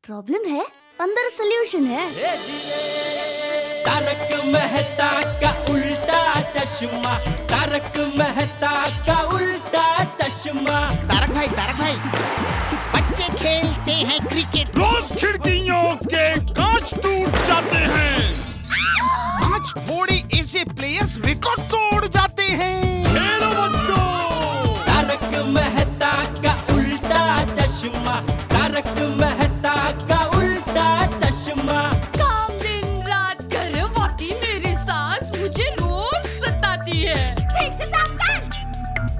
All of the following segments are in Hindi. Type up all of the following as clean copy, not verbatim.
प्रॉब्लम है, अंदर सोल्यूशन है। तारक मेहता का उल्टा चश्मा, तारक मेहता का उल्टा चश्मा। तारक भाई, बच्चे खेलते हैं क्रिकेट, रोज खिड़कियों के कांच टूट जाते हैं। कांच फोड़े ऐसे प्लेयर्स रिकॉर्ड तोड़ जाते हैं। खेलो बच्चों। तारक मेहता का उल्टा चश्मा, तारक मेहता का उल्टा चश्मा। काम दिन रात करवाती मेरी सास मुझे रोज सताती है। ठीक से साफ कर।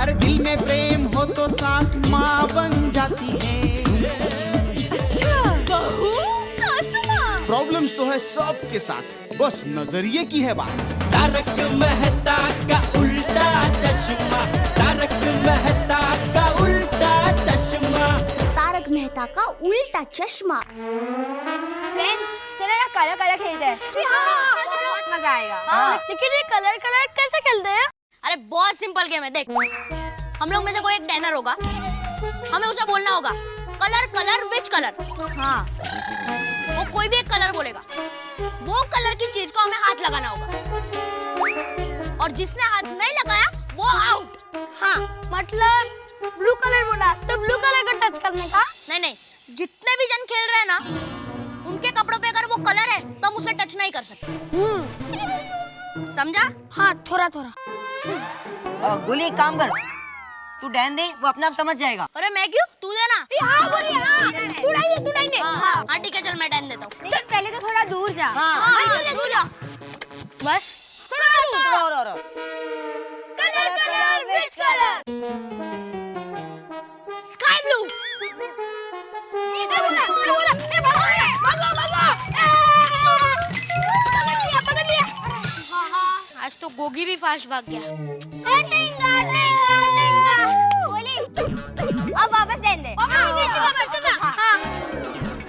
अरे दिल में प्रेम हो तो सास माँ बन जाती है। अच्छा, बहू सास माँ। प्रॉब्लम्स तो है सबके साथ, बस नजरिए की है बात। तारक मेहता का उल्टा चश्मा, तारक मेहता का उल्टा चश्मा। तारक मेहता का उल्टा चश्मा। फ्रेंड्स, चलो ना कलर खेलते हैं। बहुत मजा आएगा। लेकिन ये कलर कैसे खेलते हैं? अरे बहुत सिंपल गेम है, देख। हम लोग में से कोई एक डैनर होगा, हमें उसे बोलना होगा कलर विच कलर। हाँ, वो कोई भी एक कलर बोलेगा, वो कलर की चीज को हमें हाथ लगाना होगा, और जिसने हाथ नहीं लगाया वो आउट। हाँ, मतलब ब्लू कलर बोला तो ब्लू कलर को टच करने का? नहीं, जितने भी जन खेल रहे हैं ना, उनके कपड़ों पे अगर वो कलर है तो हम उसे टच नहीं कर सकते। समझा? हाँ, थोड़ा। गोली एक काम कर, तू डैन दे, वो अपने आप समझ जाएगा। अरे मैं क्यों, तू देना। तू नहीं दे। हाँ ठीक है, चल मैं डैन देता हूँ। चल पहले तो थोड़ा दूर जा। दूर जा। बस और colour which colour? Sky blue. आज तो गोगी भी फास्ट भाग गया। अब वापस देन दे।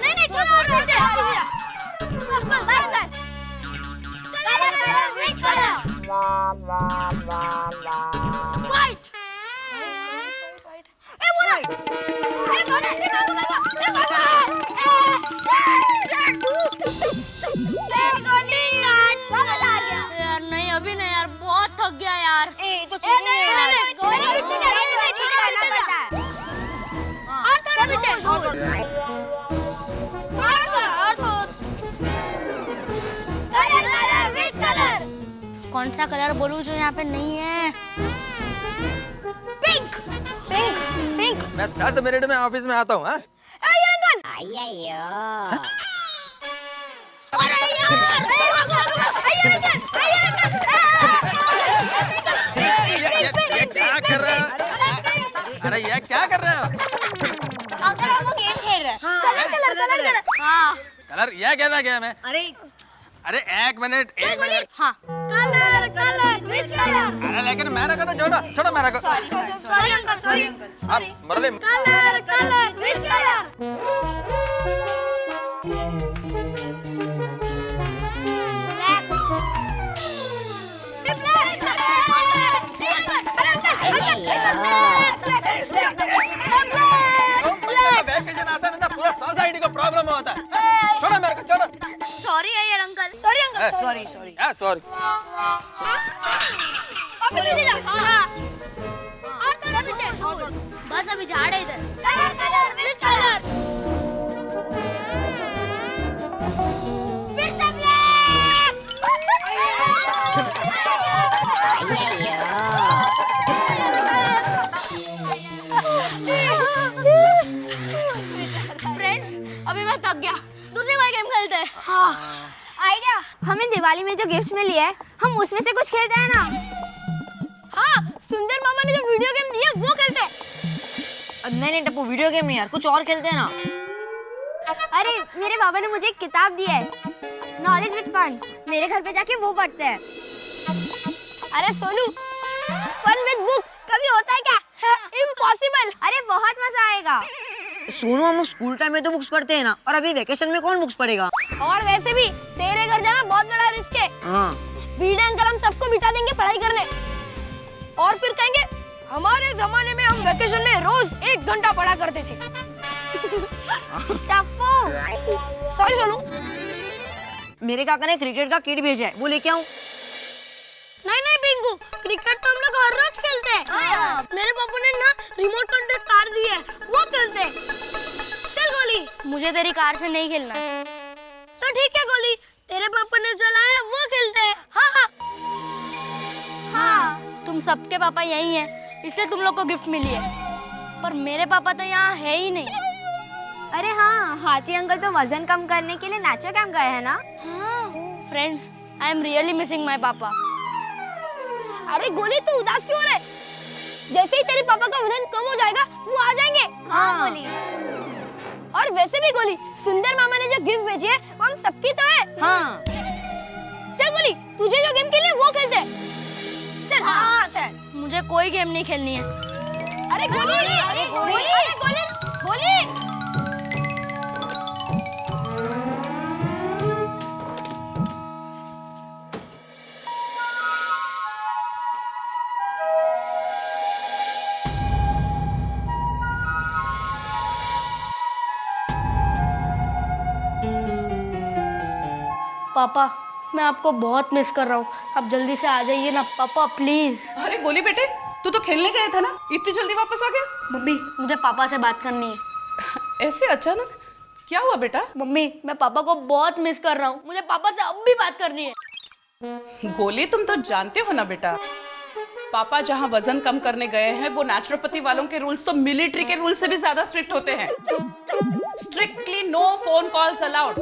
नहीं, चलो और पीछे। बस। Colour which colour? व्हाइट। यार नहीं, अभी नहीं यार, बहुत थक गया यार। तो चीटिंग है यार। कौन सा कलर बोलूं जो यहाँ पे नहीं है? पिंक। मैं 10 मिनट में ऑफिस में आता हूँ। क्या कर रहे हो? अरे ये क्या कर रहे हो? अगर हम वो गेम खेल रहे हैं, कलर। हाँ कलर ये कैसा गेम है? अरे एक मिनट। हाँ। Colour which colour? अरे लेकिन मेरे को तो छोड़ो मेरे को। Sorry uncle. अब मुरली, कलर विच कलर? वैकेशन आता है ना, पूरा सोसाइटी को प्रॉब्लम होता है। छोड़ो मेरे को, छोड़ो। सॉरी है यार अंकल। सॉरी। सॉरी। बस अभी झाड़ है इधर। Colour which colour? फिर से ब्लैक। फ्रेंड्स, अभी मैं थक गया, दूसरी कोई गेम खेलते हैं। आइडिया, हमें दिवाली में जो गिफ्ट्स मिली है, हम उसमें से कुछ खेलते हैं ना? हाँ, सुंदर मामा ने जो वीडियो गेम दिया वो खेलते हैं। नहीं टप्पू, वीडियो गेम नहीं यार, कुछ और खेलते हैं ना। अरे मेरे बाबा ने मुझे एक किताब दी है, नॉलेज विद फन। मेरे घर पे जाके वो पढ़ते हैं। अरे सोनू, फन विद बुक कभी होता है क्या? इम्पॉसिबल। अरे बहुत मजा आएगा। सोनू, हम लोग स्कूल टाइम में तो बुक्स पढ़ते हैं ना, और अभी वेकेशन में कौन बुक्स पढ़ेगा? और वैसे भी तेरे घर जाना बहुत बड़ा रिस्क है। हाँ, बीडे अंकल हम सबको बिठा देंगे पढ़ाई करने, और फिर कहेंगे हमारे जमाने में हम वेकेशन में रोज 1 घंटा पढ़ा करते थे। टप्पू, मेरे काका ने क्रिकेट का किट भेजा है, वो लेके आऊं? नहीं पिंकू, क्रिकेट तो हम लोग हर रोज खेलते हैं। मेरे पापा ने ना रिमोट कंट्रोल कार दी है, वो खेलते हैं। चल गोली, मुझे तेरी कार से नहीं खेलना। तो ठीक है गोली, तेरे पापा ने चलाया वो खेलते हैं। हाँ, तुम सबके पापा यही हैं, इसलिए तुम लोग को गिफ्ट मिली है। पर मेरे पापा तो यहाँ है ही नहीं। अरे हाँ, हाथी अंकल तो वजन कम करने के लिए नेचर कैंप गए हैं ना। Friends, I am really missing my पापा। अरे गोली, तू उदास क्यों हो रहा है? जैसे ही तेरे पापा का वजन कम हो जाएगा वो आ जाएंगे। हाँ गोली। और वैसे भी गोली, सुंदर मामा ने जो गिफ्ट भेजी है वो हम सबकी तो है। हाँ। चल गोली, तुझे जो गेम खेलनी है वो खेलते हैं। चल। हाँ चल। मुझे कोई गेम नहीं खेलनी है। अरे गोली, अरे गोली। पापा, मैं आपको बहुत मिस कर रहा हूँ। आप जल्दी से आ जाइए ना पापा, प्लीज। अरे गोली बेटे, तू तो खेलने गया था ना, इतनी जल्दी वापस आ गया? मम्मी, मुझे पापा से बात करनी है। ऐसे अचानक? क्या हुआ बेटा? मम्मी, मैं पापा को बहुत मिस कर रहा हूँ, मुझे पापा से अब भी बात करनी है। गोली, तुम तो जानते हो ना बेटा, पापा जहाँ वजन कम करने गए हैं वो नेचुरोपैथी वालों के रूल्स तो मिलिट्री के रूल्स से भी ज्यादा स्ट्रिक्ट होते हैं। Strictly no phone calls allowed.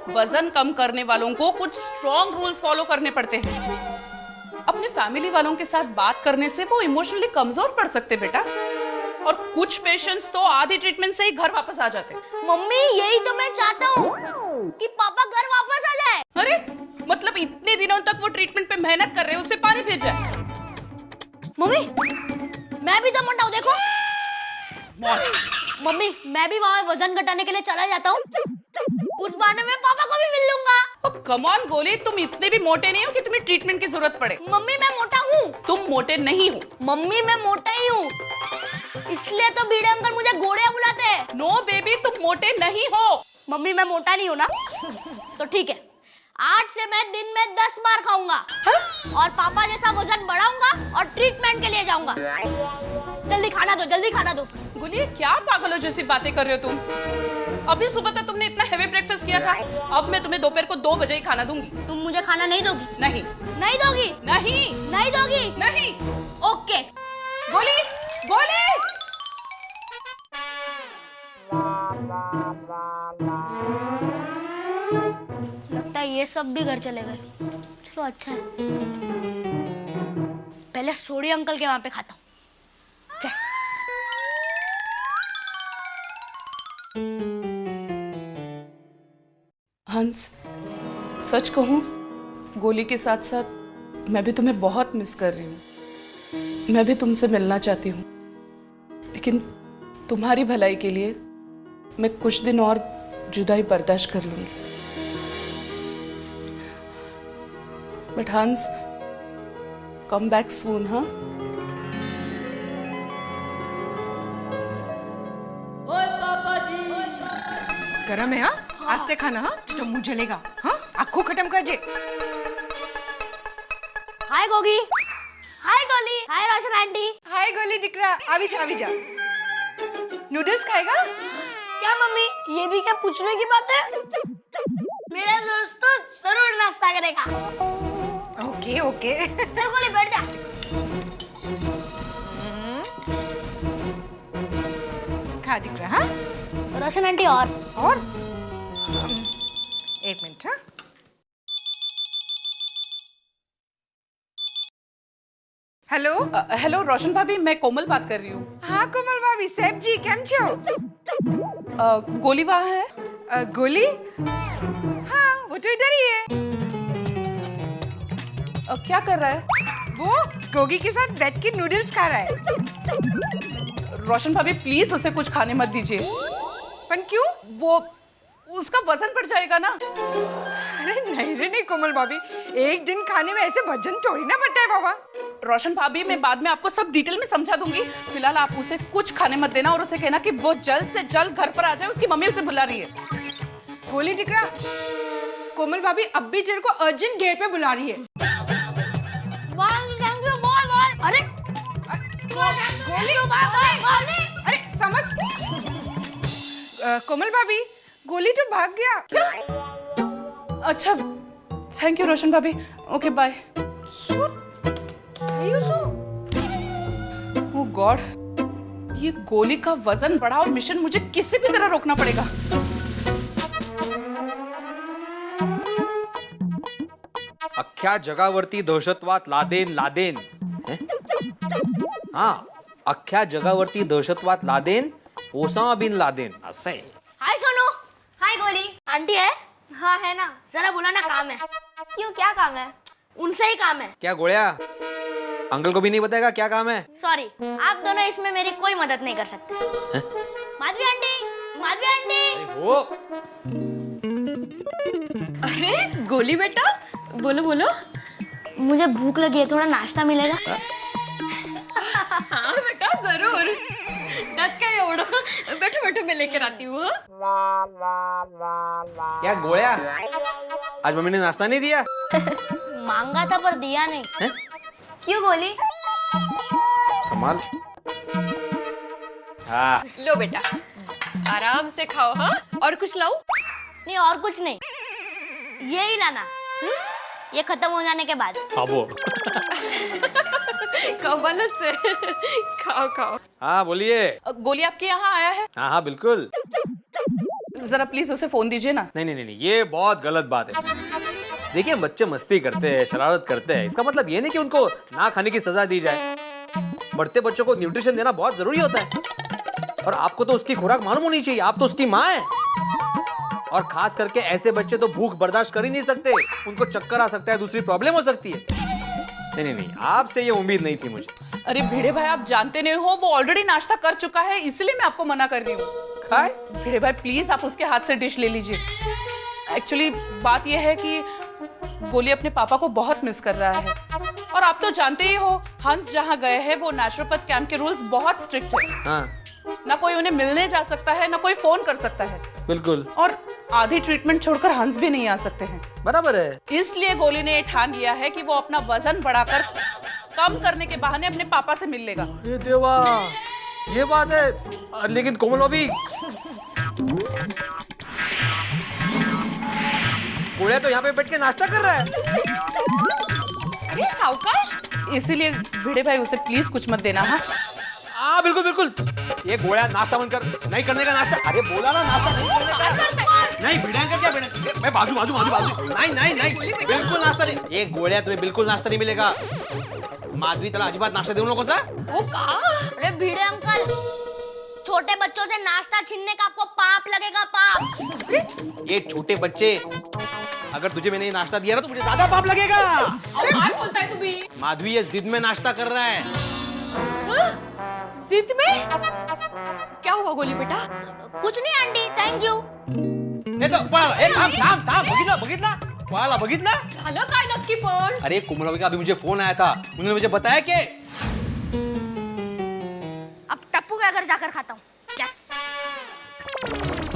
वजन कम करने वालों को कुछ स्ट्रॉन्ग रूल्स फॉलो करने पड़ते हैं। अपने फैमिली वालों के साथ बात करने से वो इमोशनली कमजोर पड़ सकते बेटा, और कुछ पेशेंट्स तो आधी ट्रीटमेंट से ही घर वापस आ जाते। मम्मी, यही तो मैं चाहता हूँ कि पापा घर वापस आ जाए। अरे मतलब इतने दिनों तक वो ट्रीटमेंट पे मेहनत कर रहे हैं, उस पे पानी फिर जाए। मम्मी, मैं भी तो मोटा हूँ, देखो। मम्मी, मैं भी वहाँ वजन घटाने के लिए चला जाता हूँ, उस बहाने में पापा को भी मिल लूंगा। कम ऑन गोली, तुम इतने भी मोटे नहीं हो कि तुम्हें ट्रीटमेंट की जरूरत पड़े। मम्मी, मैं मोटा हूँ। तुम मोटे नहीं हो। मम्मी, मैं मोटा ही हूँ, इसलिए तो बीड़े अंकल मुझे गोड़िया बुलाते हैं। नो बेबी, तुम मोटे नहीं हो। मम्मी, मैं मोटा नहीं हूँ ना? तो ठीक है, आज से मैं दिन में 10 बार खाऊंगा। और पापा जैसा वजन बढ़ाऊंगा और ट्रीटमेंट के लिए जाऊंगा। जल्दी खाना दो, जल्दी खाना दो। गुलिया, क्या पागलों जैसी बातें कर रहे हो तुम? अभी सुबह तक तुमने इतना हेवी ब्रेकफास्ट किया था, अब मैं तुम्हें दोपहर को 2 बजे ही खाना दूंगी। तुम मुझे खाना नहीं दोगी? नहीं। नहीं दोगी? नहीं। नहीं दोगी? नहीं। ओके। गोली, गोली। लगता है ये सब भी घर चले गए। चलो अच्छा है, पहले सोडी अंकल के वहां पे खाता हूँ। यस। हंस, सच कहूं, गोली के साथ साथ मैं भी तुम्हें बहुत मिस कर रही हूँ। मैं भी तुमसे मिलना चाहती हूँ, लेकिन तुम्हारी भलाई के लिए मैं कुछ दिन और जुदाई बर्दाश्त कर लूंगी। बट हंस, कम बैक सून। हाँ, गरम है। हाँ, आस्ते खाना। हाँ, तो मुंह जलेगा। हाँ, आँखों खत्म कर जे। हाय गोगी। हाय गोली। हाय रोशन आंटी। हाय गोली दिकरा, अभी जा, अभी जा। नूडल्स खाएगा? क्या मम्मी, ये भी क्या पूछने की बात है? मेरा दोस्त तो जरूर नाश्ता करेगा। Okay okay. चल गोली, बैठ जा। खा दिकरा। हाँ, रोशन आंटी और एक मिनट। हाँ, हेलो। हेलो रोशन भाभी, मैं कोमल बात कर रही हूँ। हाँ कोमल भाभी, साहब जी केम छो? गोली वहाँ है? गोली? हाँ, वो तो इधर ही है। क्या कर रहा है? वो गोगी के साथ बैठ के नूडल्स खा रहा है। रोशन भाभी, प्लीज उसे कुछ खाने मत दीजिए। पर क्यों? वो उसका वजन बढ़ जाएगा ना। अरे नहीं रे नहीं कोमल भाभी, एक दिन खाने में ऐसे वजन थोड़ी ना बढ़ता है बाबा। रोशन भाभी, मैं बाद में आपको सब डिटेल में समझा दूंगी। फिलहाल आप उसे कुछ खाने मत देना और उसे कहना कि वो जल्द से जल्द घर पर आ जाए, उसकी मम्मी उसे बुला रही है। गोली दिकरा, कोमल भाभी अब भी तेरे को अर्जेंट गेट पे बुला रही है। अरे गोली अरे समझ कोमल भाभी गोली तो भाग गया। क्या? अच्छा थैंक यू रोशन भाभी, ओके बाय। ओह गॉड, ये गोली का वजन बढ़ा और मिशन मुझे किसी भी तरह रोकना पड़ेगा। अख्ख्या जगावरती दहशतवाद लादेन हा, अख्ख्या जगावरती दहशतवाद लादेन, ओसामा बिन लादेन असं आहे। हाय सोनू। हाय गोली। आंटी है? हाँ है ना। जरा बुलाना, काम है। क्यों, क्या काम है? उनसे ही काम है। क्या गोळ्या, अंकल को भी नहीं बताएगा क्या काम है? सॉरी, आप दोनों इसमें मेरी कोई मदद नहीं कर सकते। Madhavi aunty, Madhavi aunty. हो अरे गोली बेटा, बोलो बोलो। मुझे भूख लगी है, थोड़ा नाश्ता मिलेगा? हाँ बेटा जरूर, त्यात काय एवढं, बैठो बैठो मैं लेकर आती हूँ। क्या गोळ्या, आज मम्मी ने नाश्ता नहीं दिया? मांगा था पर दिया नहीं। है? क्यों गोली? कमाल। हाँ लो बेटा, आराम से खाओ। हाँ, और कुछ लाऊं? नहीं और कुछ नहीं, यही लाना। ये खत्म हो जाने के बाद। हाँ वो। कमालत से खाओ खाओ। हाँ बोलिए। गोली आपके यहाँ आया है? हाँ हाँ बिल्कुल। जरा प्लीज उसे फोन दीजिए ना। नहीं नहीं नहीं, ये बहुत गलत बात है। देखिए बच्चे मस्ती करते हैं, शरारत करते हैं, इसका मतलब ये नहीं कि उनको ना खाने की सजा दी जाए। बढ़ते बच्चों को न्यूट्रिशन देना बहुत जरूरी होता है, और आपको तो उसकी खुराक मालूम होनी चाहिए, आप तो उसकी माँ है। और खास करके ऐसे बच्चे तो भूख बर्दाश्त कर ही नहीं सकते, उनको चक्कर आ सकता है, दूसरी प्रॉब्लम हो सकती है। नहीं नहीं नहीं, आपसे ये उम्मीद नहीं थी मुझे। अरे भिड़े भाई, आप जानते नहीं हो वो ऑलरेडी नाश्ता कर चुका है, इसलिए मैं आपको मना कर रही हूँ। खाए? भिड़े भाई प्लीज आप उसके हाथ से डिश ले लीजिए। एक्चुअली बात यह है कि गोली अपने पापा को बहुत मिस कर रहा है, और आप तो जानते ही हो हंस जहाँ गए हैं वो नेचुरोपैथ कैंप के रूल्स बहुत स्ट्रिक्ट है। हाँ ना कोई उन्हें मिलने जा सकता है, ना कोई फोन कर सकता है। बिल्कुल। और आधी ट्रीटमेंट छोड़कर हंस भी नहीं आ सकते हैं। बराबर है। इसलिए गोली ने ठान लिया है कि वो अपना वजन बढ़ाकर कम करने के बहाने अपने पापा से मिल लेगा। ये देवा, ये बात है। लेकिन कोमल भाभी, गोळ्या तो यहाँ पे बैठ के नाश्ता कर रहा है। अरे सावकाश। इसीलिए भिड़े भाई उसे प्लीज कुछ मत देना। हाँ बिल्कुल बिल्कुल। ये गोळ्या नाश्ता बंद कर, नहीं करने का नाश्ता। अरे बोला ना नाश्ता नहीं करने का। नहीं भिड़ा का क्या भिड़ा, मैं बाजू बाजू बाजू बाजू। नहीं नहीं नहीं, बिल्कुल नाश्ता नहीं। ये गोळ्या तुझे बिल्कुल नाश्ता नहीं मिलेगा। माधवी त्याला अजिबात नाश्ता देऊ नकोस। वो का? अरे भिड़े अंकल, छोटे बच्चों से नाश्ता छीनने का आपको पाप लगेगा, पाप। ये छोटे बच्चे, अगर तुझे मैंने ये नाश्ता दिया ना तो मुझे ज्यादा पाप लगेगा। अरे क्या बोलता है तू भी? माधवी ये जिद में नाश्ता कर रहा है। जिद में? क्या हुआ गोली बेटा? कुछ नहीं आंटी, थैंक यू। नाही तर पळाला. ए थांब थांब थांब, बघितलं बघितलं, पळाला बघितला। झालं काय नक्की पण? अरे कोमलभाभी का अभी मुझे फोन आया था, उन्होंने मुझे बताया कि अब टप्पू के घर जाकर खाता हूँ। यस।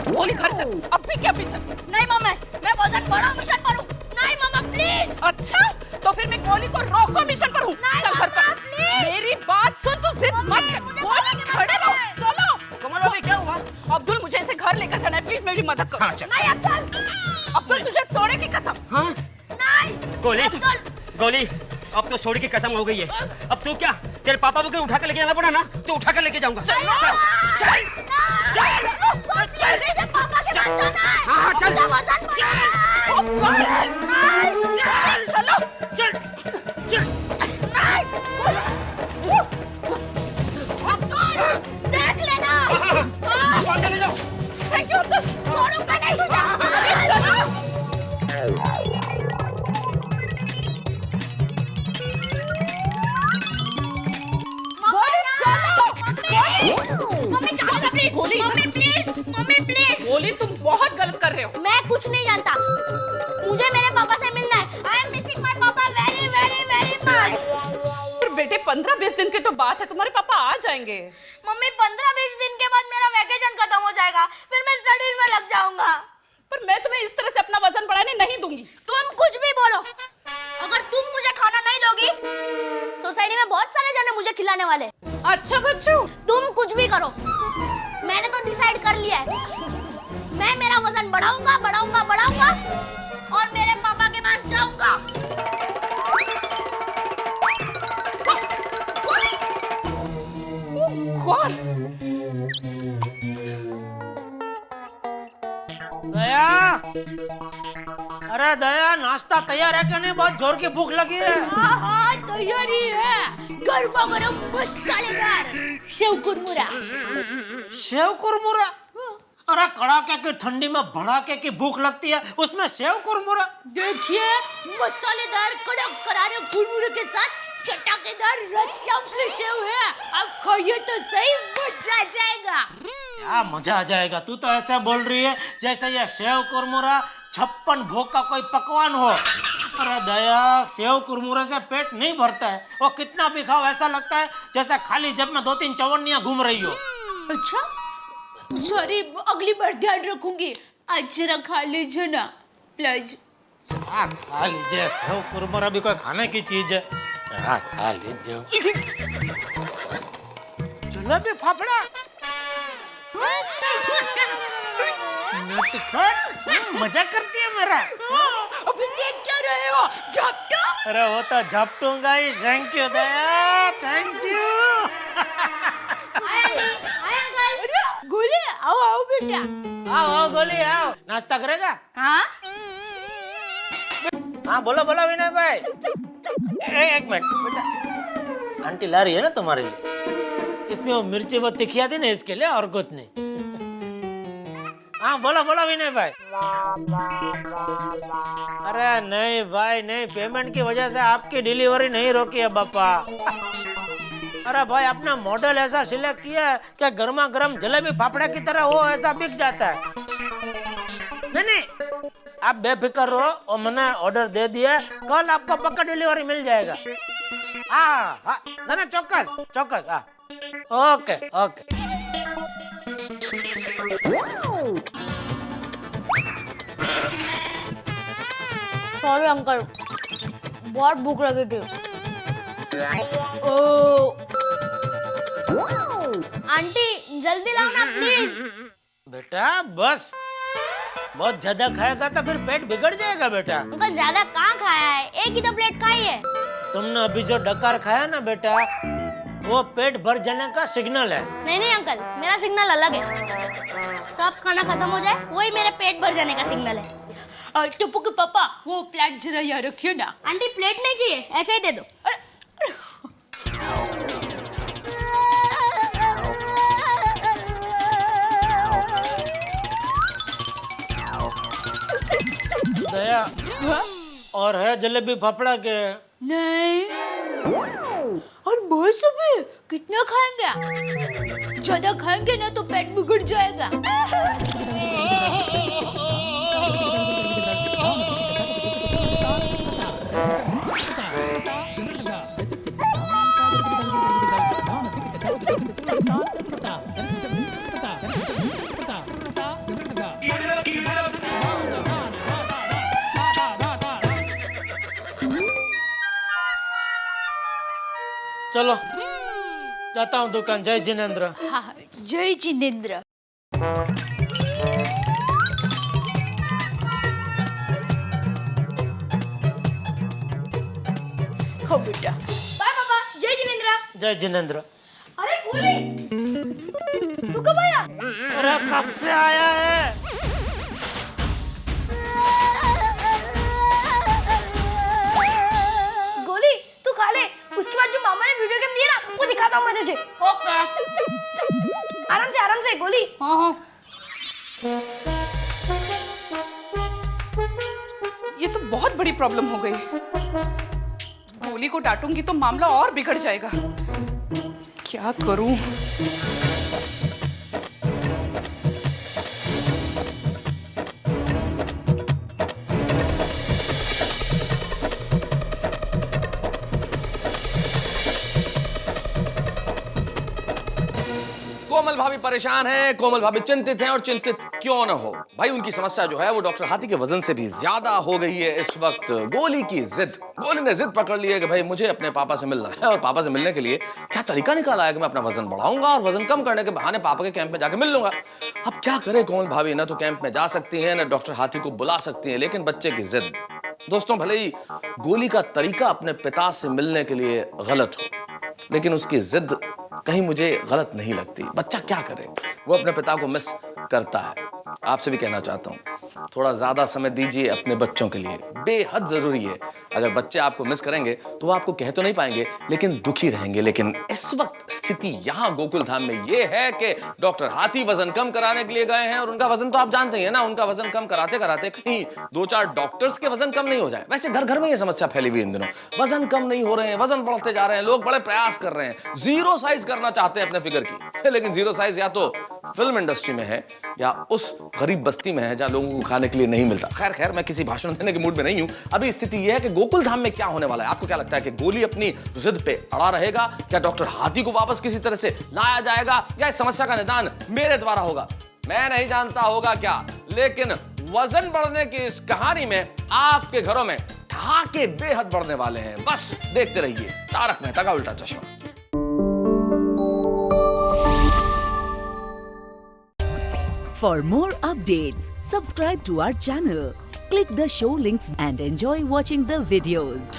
गोली घर चल, अब भी क्या पीछे? नहीं मम्मी, मैं वजन बढ़ाऊं, मिशन करूं। नहीं मम्मा प्लीज। अच्छा तो फिर मैं गोली को रोको मिशन पर हूँ। नहीं चल घर मम्मा, पर। प्लीज। मेरी बात सुन, तू जिद मत कर। गोली खड़े रहो, चलो। कोमलभाभी क्या हुआ? अब्दुल मुझे इसे घर लेकर जाना है, प्लीज मेरी मदद करो। हाँ, चल। नहीं अब्दुल। अब्दुल तुझे सोने की कसम। हाँ नहीं गोली, अब्दुल। गोली, अब तो सोने की कसम हो गई है। अब तू क्या, तेरे पापा को उठा कर लेके जाना पड़ा ना, तो उठा कर लेके जाऊंगा। चल चल पापा के पास जाना है। हाँ चल। मुझे वजन बढ़ाना है। चलो चल चल। अब्दुल देख लेना। चले जाओ। थैंक यू अब्दुल, छोड़ूंगा नहीं तुझे। चलो। मम्मी जाओ ना प्लीज। गोली, मम्मी प्लीज, मम्मी प्लीज। गोली तुम बहुत गलत कर रहे हो। मैं कुछ नहीं जानता, मुझे मेरे पापा से मिलना है। आई एम मिसिंग माय पापा वेरी वेरी वेरी मच। फिर बेटे 15-20 दिन की तो बात है, तुम्हारे पापा आ जाएंगे। मम्मी 15-20 दिन के बाद मेरा वैकेशन खत्म हो जाएगा, फिर मैं स्टडीज में लग जाऊंगा। पर मैं तुम्हें इस तरह से अपना वजन बढ़ाने नहीं दूंगी। तुम कुछ भी बोलो, अगर तुम मुझे खाना नहीं दोगी, सोसाइटी में बहुत सारे जने मुझे खिलाने वाले। अच्छा बच्चों, तुम कुछ भी करो, मैंने तो डिसाइड कर लिया है। मैं मेरा वजन बढ़ाऊंगा बढ़ाऊंगा बढ़ाऊंगा और मेरे पापा के पास जाऊंगा। कौन? दया, अरे दया, नाश्ता तैयार है क्या नहीं? बहुत जोर की भूख लगी है। हाँ हाँ तैयारी है, गर्मा गर्म मसालेदार सेव कुरमुरा। सेव कुरमुरा? अरे कड़ाके की ठंडी में भड़ाके की भूख लगती है, उसमें सेव कुरमुरा? देखिए, मसालेदार कड़क करारे कुरमुरे के साथ चटाकेदार रसलंबी सेव है। अब खाइए तो सही, मजा आ जाएगा। क्या मजा आ जाएगा? तू तो ऐसे बोल रही है जैसे ये सेव कुरमुरा 56 भोग का कोई पकवान हो। अरे दया, सेव कुरमुरे से पेट नहीं भरता है, वो कितना भी खाओ ऐसा लगता है जैसे खाली जेब में 2-3 चवन्नियां घूम रही हो। अच्छा, सॉरी, अगली बार ध्यान रखूंगी। आज जरा खा लीजिए ना प्लीज। खा लीजिए, सेव कुरमुरा भी कोई खाने की चीज है। खा लीजिए। जलेबी फाफड़ा, मजा करती है मेरा। अभी देख क्या रहे हो, झपटो? अरे वो तो झपटूंगा ही। Thank you Daya, thank you. गोली, आओ आओ बेटा। आओ गोली, आओ। नाश्ता करेगा? हाँ हाँ, बोलो बोलो विनय भाई। एक मिनट बेटा, आंटी ला रही है ना तुम्हारे लिए, इसमें वो मिर्ची वो तीखी आती ना, इसके लिए, और कुछ नहीं। हाँ बोलो बोलो विनय भाई। अरे नहीं भाई नहीं, पेमेंट की वजह से आपकी डिलीवरी नहीं रोकी है बापा। अरे भाई, अपना मॉडल ऐसा सिलेक्ट किया है कि गर्मा गर्म जलेबी फाफड़ा की तरह वो ऐसा बिक जाता है। नहीं, आप बेफिक्र रहो, और मैंने ऑर्डर दे दिया, कल आपको पक्का डिलीवरी मिल जाएगा। हाँ हाँ, ना चौकस चौकस। हाँ, ओके ओके। सॉरी अंकल, बहुत भूख लगी थी। आंटी जल्दी लाओ ना प्लीज। बेटा बस, बहुत ज्यादा खाएगा तो फिर पेट बिगड़ जाएगा बेटा। अंकल ज्यादा कहाँ खाया है, एक ही तो प्लेट खाई है। तुमने अभी जो डकार खाया ना बेटा, वो पेट भर जाने का सिग्नल है। नहीं नहीं अंकल, मेरा सिग्नल अलग है। सब खाना खत्म हो जाए, वही मेरे पेट भर जाने का सिग्नल है। टप्पू के पापा, वो प्लेट जरा यहाँ रखिए ना। आंटी प्लेट नहीं चाहिए, ऐसे ही दे दो। दया, और है जलेबी फाफड़ा के? नहीं, और बहुत सब है, कितना खाएंगे? ज्यादा खाएंगे ना तो पेट बिगड़ जाएगा। चलो जाता हूँ दुकान। जय जिनेंद्र। हाँ, जय जिनेंद्र। हो बेटा। बाय पापा, जय जिनेंद्र। जय जिनेंद्र। अरे गोली, तू कब आया? अरे कब से आया है? गोली तू खा ले, उसके बाद जो मामा ने वीडियो गेम दिया ना, वो दिखाता हूँ मैं तुझे। ओके। आराम से गोली। हाँ हाँ। ये तो बहुत बड़ी प्रॉब्लम हो गई। गोली को डांटूंगी तो मामला और बिगड़ जाएगा। क्या करूं? कोमल भाभी परेशान है, कोमल भाभी चिंतित हैं और चिंतित क्यों न हो भाई, उनकी समस्या जो है वो डॉक्टर हाथी के वजन से भी ज्यादा हो गई है इस वक्त। गोली की जिद, गोली ने जिद पकड़ ली है कि भाई मुझे अपने पापा से मिलना है, और पापा से मिलने के लिए क्या तरीका निकाला है कि मैं अपना वजन बढ़ाऊंगा और वजन कम करने के बहाने पापा के कैंप में जाके मिल लूंगा। अब क्या करे कोमल भाभी, ना तो कैंप में जा सकती है ना डॉक्टर हाथी को बुला सकती है, लेकिन बच्चे की जिद। दोस्तों, भले ही गोली का तरीका अपने पिता से मिलने के लिए गलत हो, लेकिन उसकी जिद कहीं मुझे गलत नहीं लगती। बच्चा क्या करे, वो अपने पिता को मिस करता है। आपसे भी कहना चाहता हूं, थोड़ा ज्यादा समय दीजिए अपने बच्चों के लिए, बेहद जरूरी है। अगर बच्चे आपको मिस करेंगे तो वो आपको कह तो नहीं पाएंगे, लेकिन दुखी रहेंगे। लेकिन इस वक्त स्थिति यहां गोकुल धाम में ये है कि डॉक्टर हाथी वजन कम कराने के लिए गए हैं, और उनका वजन तो आप जानते ही है ना, उनका वजन कम कराते कराते कहीं 2-4 डॉक्टर्स के वजन कम नहीं हो जाए। वैसे घर घर में ये समस्या फैली हुई इन दिनों, वजन कम नहीं हो रहे हैं, वजन बढ़ते जा रहे हैं, लोग बड़े प्रयास कर रहे हैं, जीरो साइज करना चाहते हैं अपने फिगर की, लेकिन जीरो साइज या तो फिल्म इंडस्ट्री में है या उस गरीब बस्ती में है जहां लोगों को खाने के लिए नहीं मिलता। खैर मैं किसी भाषण देने के मूड में नहीं हूं। अभी स्थिति यह है कि गोकुल धाम में क्या होने वाला है। आपको क्या लगता है कि गोली अपनी जिद पे अड़ा रहेगा? क्या डॉक्टर हाथी को वापस किसी तरह से लाया जाएगा, या इस समस्या का निदान मेरे द्वारा होगा? मैं नहीं जानता होगा क्या, लेकिन वजन बढ़ने की इस कहानी में आपके घरों में ठहाके बेहद बढ़ने वाले हैं। बस देखते रहिए तारक मेहता का उल्टा चश्मा। For more updates, subscribe to our channel, click the show links and enjoy watching the videos.